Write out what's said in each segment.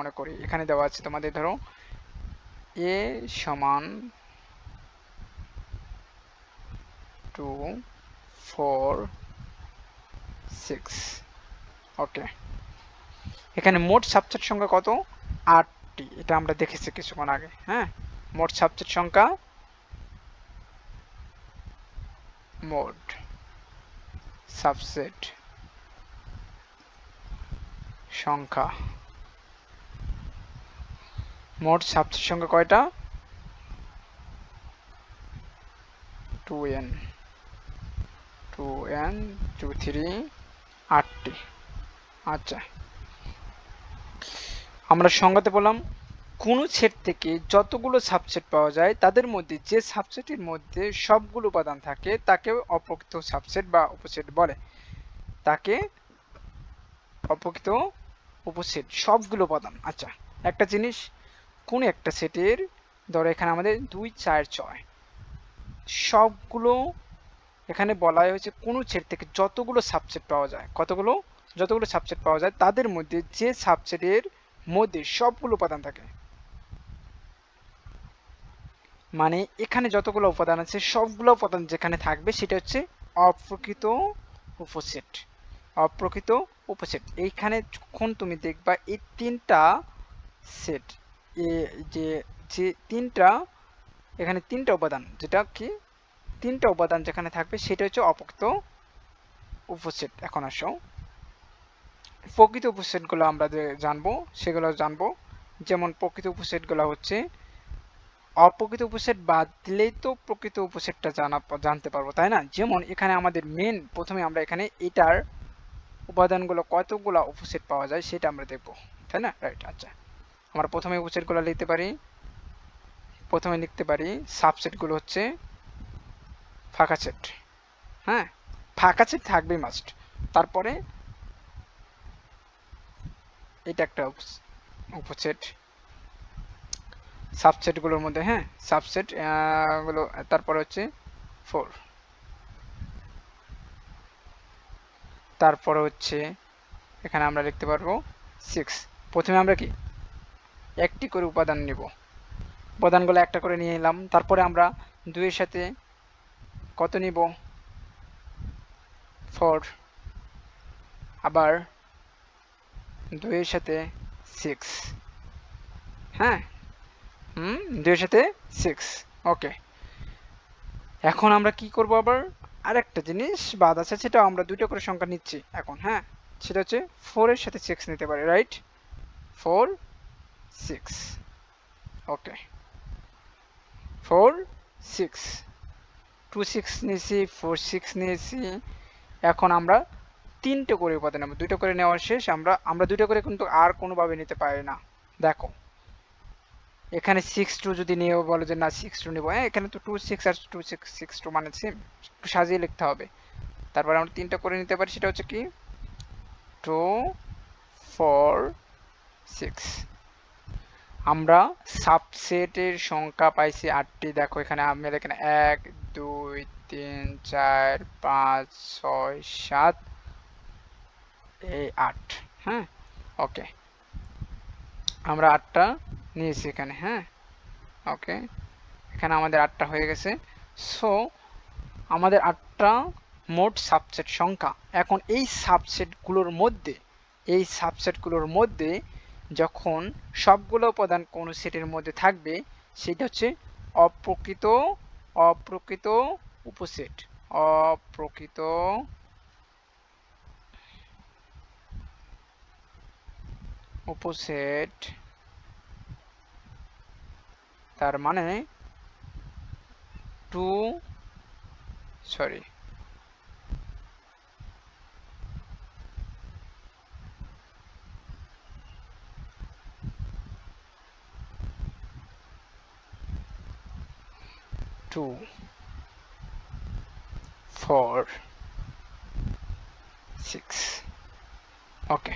মনে করি এখানে দেওয়া আছে তোমাদের, ধরো a সমান 2 4 6। ওকে, এখানে মোট সাবসেট সংখ্যা কত? 8টি। এটা আমরা দেখেছি কিছুক্ষণ আগে। হ্যাঁ, মোট সাবসেট সংখ্যা, মোট সাবসেট সংখ্যা, মোট সাবসেট সংখ্যা কয়টা? 2n 2n 2 3 8টি। আচ্ছা, আমরা সংজ্ঞাতে বললাম কোন সেট থেকে যতগুলো সাবসেট পাওয়া যায় তাদের মধ্যে যে সাবসেটের মধ্যে সবগুলো উপাদান থাকে তাকে অপ্রকৃত সাবসেট বা উপসেট বলে। তাকে অপ্রকৃত উপসেট, সবগুলো উপাদান। আচ্ছা, একটা জিনিস, কোন একটা সেটের, ধরো এখানে আমাদের 2 4 6 সবগুলো, এখানে বলা হয়েছে কোন সেট থেকে যতগুলো সাবসেট পাওয়া যায়, কতগুলো, যতগুলো সাবসেট পাওয়া যায় তাদের মধ্যে যে সাবসেটের মধ্যে সবগুলো উপাদান থাকে, মানে এখানে যতগুলো উপাদান আছে সবগুলো উপাদান যেখানে থাকবে সেটা হচ্ছে অপ্রকৃত উপসেট। অপ্রকৃত উপসেট। এইখানে যখন তুমি দেখবা এই তিনটা সেট, যে যে তিনটা, এখানে তিনটা উপাদান, যেটা কি তিনটা উপাদান যেখানে থাকবে সেটা হচ্ছে অপ্রকৃত উপসেট। এখন আসো প্রকৃত উপসেটগুলো আমরা যে জানবো সেগুলো জানবো। যেমন প্রকৃত উপসেটগুলো হচ্ছে, অপ্রকৃত উপসেট বাদ দিলেই তো প্রকৃত উপসেটটা জানতে পারবো, তাই না? যেমন এখানে আমাদের মেন, প্রথমে আমরা এখানে এটার উপাদানগুলো কতগুলো উপসেট পাওয়া যায় সেটা আমরা দেখবো, তাই না? রাইট। আচ্ছা, আমরা প্রথমে উপসেটগুলো লিখতে পারি। প্রথমে লিখতে পারি সাবসেটগুলো হচ্ছে ফাঁকা সেট। হ্যাঁ, ফাঁকা সেট থাকবেই মাস্ট। তারপরে এটা একটা উপসেট সাবসেটগুলোর মধ্যে। হ্যাঁ, সাবসেট গুলো। তারপরে হচ্ছে 4, তারপরে হচ্ছে এখানে আমরা লিখতে পারবো 6। প্রথমে আমরা কি একটি করে উপাদান নিব, উপাদানগুলো একটা করে নিয়ে নিলাম। তারপরে আমরা 2 এর সাথে কত নিব? 4। আবার 2 এর সাথে 6। হ্যাঁ, 2 এর সাথে 6। ওকে, এখন আমরা কি করব? আবার আরেকটা জিনিস বাদ আছে, সেটা আমরা দুটো করে সংখ্যা নিচ্ছি এখন। হ্যাঁ, সেটা হচ্ছে 4 এর সাথে 6 নিতে পারি, রাইট? 4 6। ওকে, 4 6, 2 6 নিয়েছি, 4 6 নিয়েছি। এখন আমরা তিনটে করে উপাদান নেব, দুটো করে নেওয়ার শেষ। আমরা দুটো করে কিন্তু আর কোনোভাবে নিতে পারি না। দেখো এখানে 6 2 যদি নিয়ে বলো যে না 6 2 নেবো, হ্যাঁ এখানে তো 2 6 আর 2 6 6 2 মানে সেম, একটু সাজিয়ে লিখতে হবে। তারপরে আমরা তিনটা করে নিতে পারি, সেটা হচ্ছে কি 2 4 6। আমরা সাবসেটের সংখ্যা পাইছি 8টি। দেখো এখানে আমাদের এখানে 1 2 3 4 5 6 7 এই 8। হ্যাঁ, ওকে, আমরা 8টা নিয়েছি এখানে। হ্যাঁ, ওকে, এখানে আমাদের 8টা হয়ে গেছে। সো আমাদের 8টা মোট সাবসেট সংখ্যা। এখন এই সাবসেটগুলোর মধ্যে যখন সবগুলো উপাদান কোনো সেটের মধ্যে থাকবে সেটা হচ্ছে অপ্রকৃত অপ্রকৃত উপসেট। অপ্রকৃত উপসেট, তার মানে 2 সরি 2 4 6। ওকে,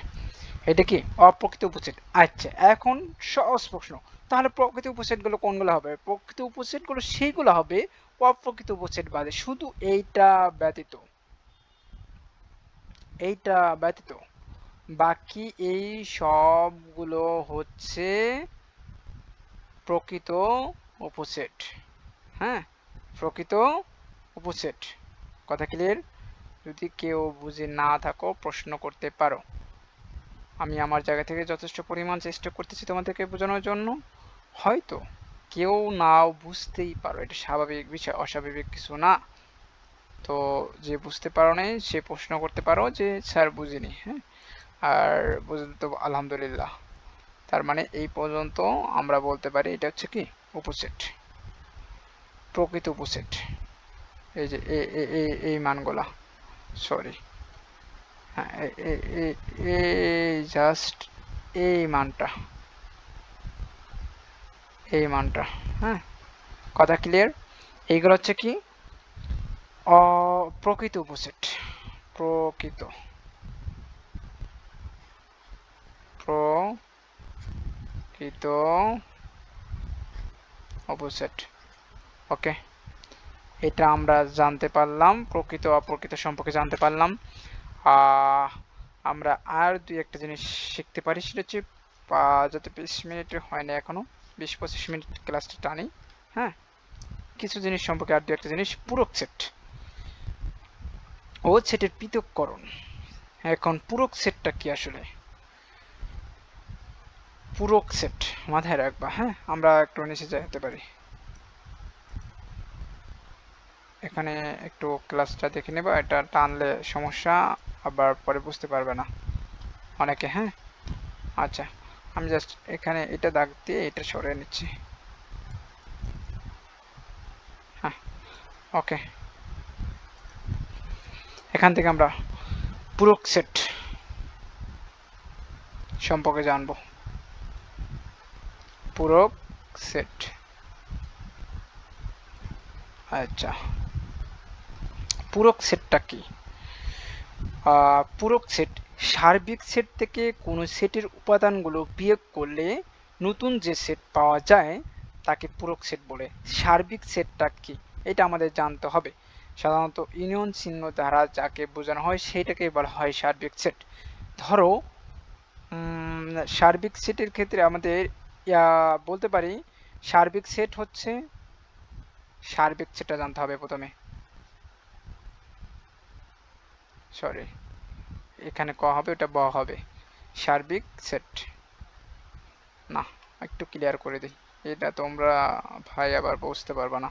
এটা কি অপ্রকৃত উপসেট। আচ্ছা, এখন সহজ প্রশ্ন, তাহলে প্রকৃত উপসেটগুলো কোনগুলো হবে? প্রকৃত উপসেটগুলো সেইগুলো হবে অপ্রকৃত উপসেট বাদে, শুধু এইটা ব্যতীত, এইটা ব্যতীত। বাকি এই সবগুলো হচ্ছে প্রকৃত উপসেট। হ্যাঁ, প্রকৃত উপসেট। কথা ক্লিয়ার? যদি কেউ বুঝে না থাকো প্রশ্ন করতে পারো। আমি আমার জায়গা থেকে যথেষ্ট পরিমাণ চেষ্টা করতেছি তোমাদেরকে বোঝানোর জন্য। হয়তো কেউ নাও বুঝতেই পারো, এটা স্বাভাবিক বিষয়, অস্বাভাবিক কিছু না। তো যে বুঝতে পারো নাই সে প্রশ্ন করতে পারো যে স্যার বুঝিনি। হ্যাঁ, আর বুঝলে তো আলহামদুলিল্লাহ। তার মানে এই পর্যন্ত আমরা বলতে পারি এটা হচ্ছে কি উপসেট, প্রকৃত উপসেট। এই যে এই মানগুলা, সরি, হ্যাঁ, এই জাস্ট এই মানটা, এই মানটা। হ্যাঁ, কথা ক্লিয়ার? এইগুলো হচ্ছে কি প্রকৃত উপসেট, প্রকৃত প্রকৃত অপোজিট। ওকে, এটা আমরা জানতে পারলাম, প্রকৃত অপ্রকৃত সম্পর্কে জানতে পারলাম। আমরা আর দুই একটা জিনিস শিখতে পারি, সেটা হচ্ছে যাতে 20 মিনিট হয় না, এখনো 20-25 মিনিট ক্লাসটা টানি। হ্যাঁ, কিছু জিনিস সম্পর্কে আর দু একটা জিনিস, পূরক সেট ও সেটের পৃথককরণ। এখন পূরক সেটটা কি আসলে? পূরক সেট মাথায় রাখবা। হ্যাঁ, আমরা একটু নিচে যেতে পারি, এখানে একটু ক্লাসটা দেখে নেবা, এটা টানলে সমস্যা, আবার পরে বুঝতে পারবে না অনেকে। হ্যাঁ, আচ্ছা, আমি জাস্ট এখানে এটা দাগ দিয়ে এটা সরিয়ে নিচ্ছি। হ্যাঁ, ওকে, এখান থেকে আমরা পূরক সেট সম্পর্কে জানবো। পূরক সেট, আচ্ছা, পূরক সেটটা কি? পূরক সেট সার্বিক সেট থেকে কোনো সেটের উপাদানগুলো বিয়োগ করলে নতুন যে সেট পাওয়া যায় তাকে পূরক সেট বলে। সার্বিক সেটটা কি এটা আমাদের জানতে হবে। সাধারণত ইউনিয়ন চিহ্ন দ্বারা যাকে বোঝানো হয় সেটাকেই বলা হয় সার্বিক সেট। ধরো সার্বিক সেটের ক্ষেত্রে আমাদের বলতে পারি, সার্বিক সেট হচ্ছে, সার্বিক সেটটা জানতে হবে প্রথমে, সরি, এখানে ক হবে, ওটা ব হবে। সার্বিক সেট, না, একটু ক্লিয়ার করে দিই, এটা তোমরা ভাই আবার বুঝতে পারবা না।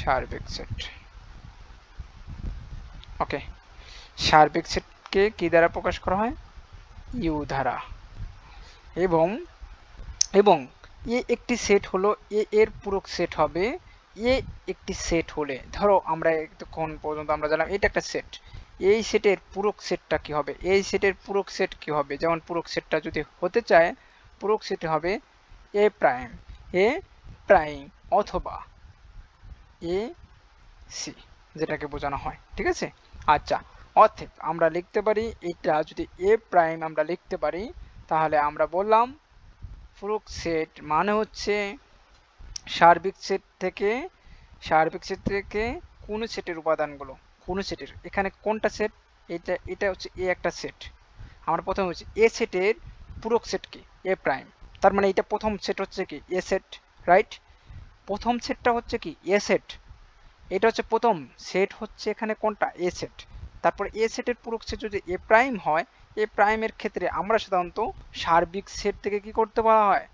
সার্বিক সেট, ওকে, সার্বিক সেটকে কি দ্বারা প্রকাশ করা হয়? ইউ দ্বারা। এবং এবং এ একটি সেট হলো, এ এর পূরক সেট হবে এ একটি সেট হলে। ধরো আমরা এতক্ষণ পর্যন্ত আমরা জানলাম এটা একটা সেট, এই সেটের পূরক সেটটা কি হবে? এই সেটের পূরক সেট কি হবে? যেমন পূরক সেটটা যদি হতে চায়, পূরক সেট হবে এ প্রাইম, এ প্রাইম অথবা এ সি, যেটাকে বোঝানো হয়। ঠিক আছে, আচ্ছা, অতএব আমরা লিখতে পারি, এটা যদি এ প্রাইম আমরা লিখতে পারি, তাহলে আমরা বললাম পূরক সেট মানে হচ্ছে সার্বিক সেট থেকে, সার্বিক সেট থেকে কোন সেটের উপাদানগুলো, কোন সেটের, এখানে কোনটা সেট, এটা এটা হচ্ছে এ একটা সেট, আমরা প্রথমে হচ্ছে এ সেটের পূরক সেট কি? এ প্রাইম। তার মানে এটা প্রথম সেট হচ্ছে কি এ সেট, রাইট? প্রথম সেটটা হচ্ছে কি এ সেট, এটা হচ্ছে প্রথম সেট, হচ্ছে এখানে কোনটা এ সেট। তারপর এ সেটের পূরক সেট যদি এ প্রাইম হয়, এ প্রাইমের ক্ষেত্রে আমরা সাধারণত সার্বিক সেট থেকে কি করতে বলা হয়?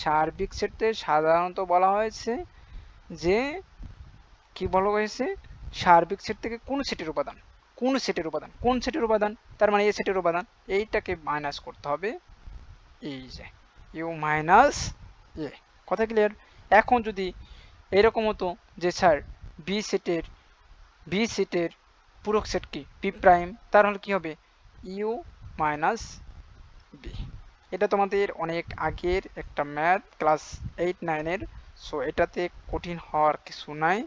সার্বিক সেটে সাধারণত বলা হয়েছে যে, কি বলা হয়েছে, সার্বিক সেট থেকে কোন সেটের উপাদান, কোন সেটের উপাদান, কোন সেটের উপাদান, তার মানে এ সেটের উপাদান, এইটাকে মাইনাস করতে হবে, এই যে ইউ মাইনাস এ। কথা ক্লিয়ার? এখন যদি এরকম হতো যে স্যার বি সেটের, বি সেটের পূরক সেট কি পি প্রাইম, তাহলে কি হবে ইউ মাইনাস বি। এটা তোমাদের অনেক আগের একটা ম্যাথ, ক্লাস 8-9-এর। সো এটাতে কঠিন হওয়ার কিছু নাই,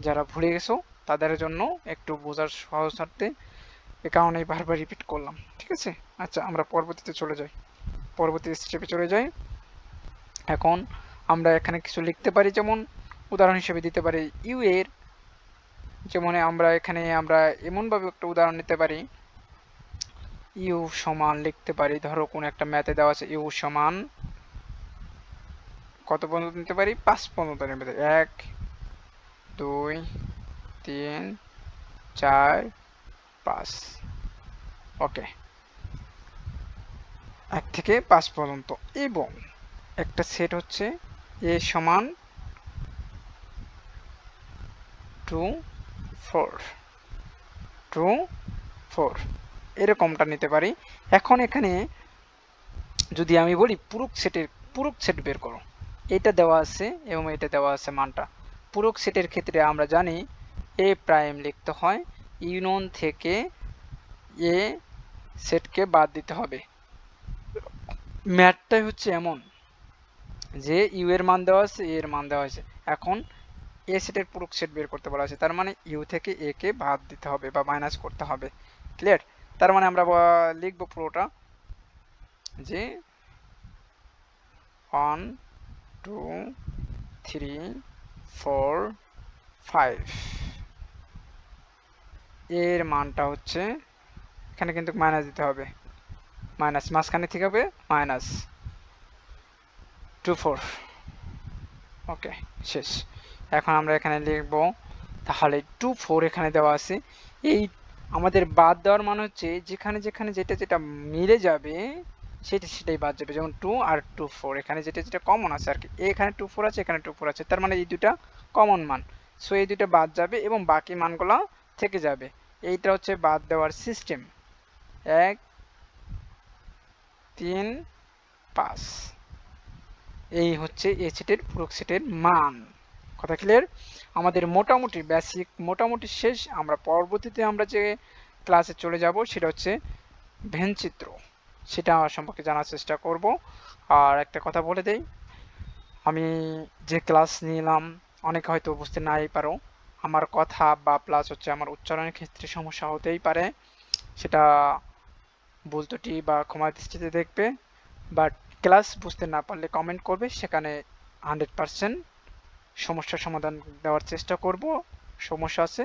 যারা ভুলে গেছো তাদের জন্য একটু বোঝার সহজার্থে এ কারণেই বারবার রিপিট করলাম। ঠিক আছে, আচ্ছা, আমরা পরবর্তীতে চলে যাই, পরবর্তী স্টেপে চলে যাই। এখন আমরা এখানে কিছু লিখতে পারি, যেমন উদাহরণ হিসেবে দিতে পারি ইউ এর যেমন আমরা এখানে আমরা এমনভাবে একটা উদাহরণ নিতে পারি, ইউ সমান লিখতে পারি, ধরো কোন একটা ম্যাথে দেওয়া আছে ইউ সমান কত পর্যন্ত নিতে পারি, 5 পর্যন্ত নিতে পারি, 1 2 3 4 5। ওকে, 1 থেকে 5 পর্যন্ত। এবং একটা সেট হচ্ছে এ সমান 2 4 2 4, এরকমটা নিতে পারি। এখন এখানে যদি আমি বলি পূরক সেট বের করো, এটা দেওয়া আছে এবং এটা দেওয়া আছে মানটা। পূরক সেটের ক্ষেত্রে আমরা জানি এ প্রাইম লিখতে হয়, ইউনিয়ন থেকে এ সেটকে বাদ দিতে হবে। ম্যাথটাই হচ্ছে এমন যে ইউ এর মান দেওয়া আছে, এ এর মান দেওয়া আছে, এখন এ সেটের পূরক সেট বের করতে বলা আছে, তার মানে ইউ থেকে এ কে বাদ দিতে হবে বা মাইনাস করতে হবে। ক্লিয়ার? তার মানে আমরা লিখবো পুরোটা যে 1 2 3 4 5, এর মানটা হচ্ছে, এখানে কিন্তু মাইনাস দিতে হবে, মাইনাস মাঝখানে থেকে হবে মাইনাস 2 4। ওকে, শেষ। এখন আমরা এখানে লিখব, তাহলে 2 4 এখানে দেওয়া আছে। এই আমাদের বাদ দেওয়ার মানে হচ্ছে যেখানে যেখানে যেটা যেটা মিলে যাবে সেটাই বাদ যাবে। যেমন 2 আর 2 4 এখানে যেটা যেটা কমন আছে আর কি, এখানে 2 4 আছে, এখানে 2 4 আছে, তার মানে এই দুটা কমন মান। সো এই দুটো বাদ যাবে এবং বাকি মানগুলো থেকে যাবে। এইটা হচ্ছে বাদ দেওয়ার সিস্টেম। 1 3 5, এই হচ্ছে এ সেটের পূরক সেটের মান। কথা ক্লিয়ার? আমাদের মোটামুটি বেসিক মোটামুটি শেষ। আমরা পরবর্তীতে আমরা যে ক্লাসে চলে যাব সেটা হচ্ছে ভেনচিত্র, সেটা সম্পর্কে জানার চেষ্টা করব। আর একটা কথা বলে দেই, আমি যে ক্লাস নিলাম অনেকে হয়তো বুঝতে নাই পারো, আমার কথা বা প্লাস হচ্ছে আমার উচ্চারণের ক্ষেত্রে সমস্যা হতেই পারে, সেটা ভুল ত্রুটি বা ক্ষমা দৃষ্টিতে দেখবে। বাট ক্লাস বুঝতে না পারলে কমেন্ট করবে, সেখানে 100% সমস্যার সমাধান দেওয়ার চেষ্টা করব। সমস্যা আছে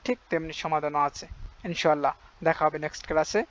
ঠিক তেমনি সমাধানও আছে ইনশাআল্লাহ। দেখা হবে নেক্সট ক্লাসে।